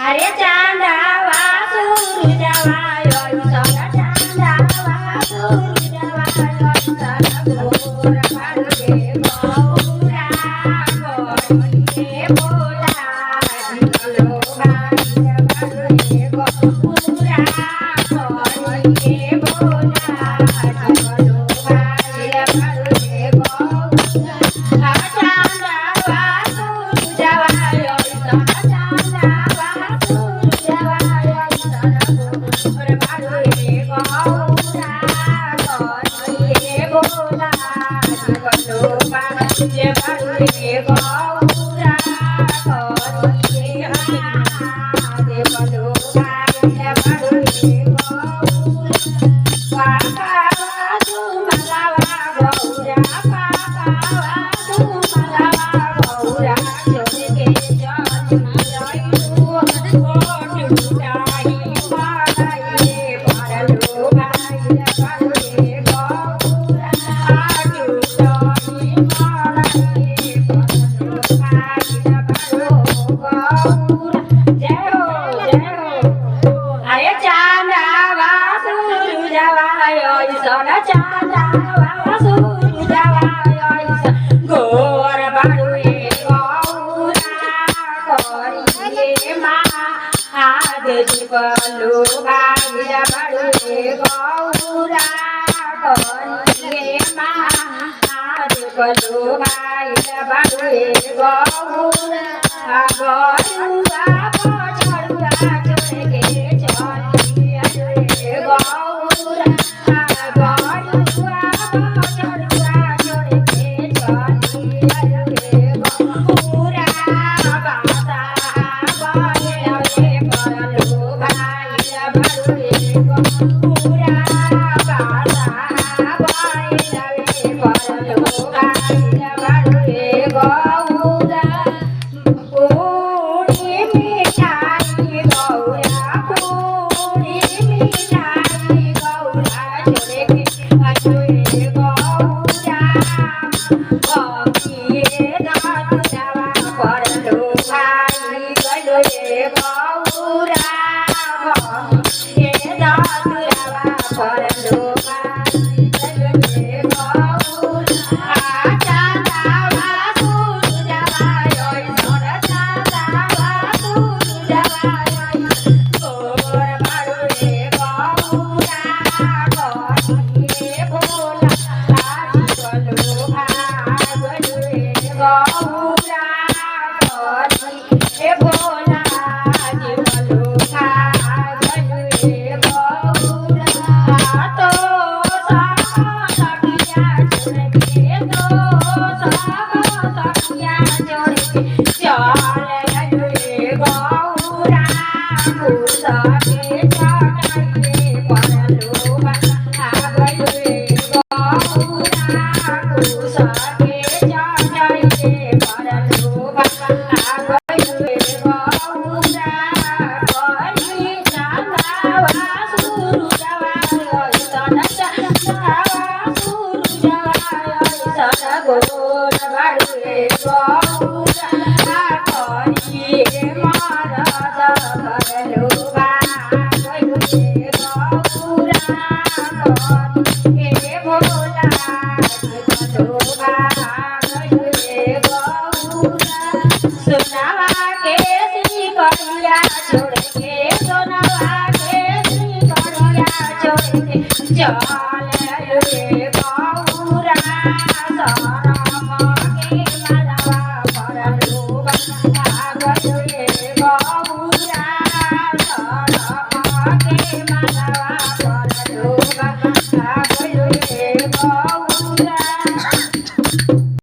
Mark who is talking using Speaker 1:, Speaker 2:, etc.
Speaker 1: अरे चांदा वासुर जवायो सन चांदा वासुर जवायो सन गोर भालुए गौरा गोरिए बोला जिलो भाई भालुए गौरा गोरिए बोला जिलो भाई भालुए गौरा चांदा वासुर जवायो सन चांदा गोर भालुए गौरा गोरिए महादेव भाई भालुए गौरा गोरिए महादेव भाई भालुए गौरा गौरा पछड़ुआ जोड़ के चलिए गौरा चल रे गौरा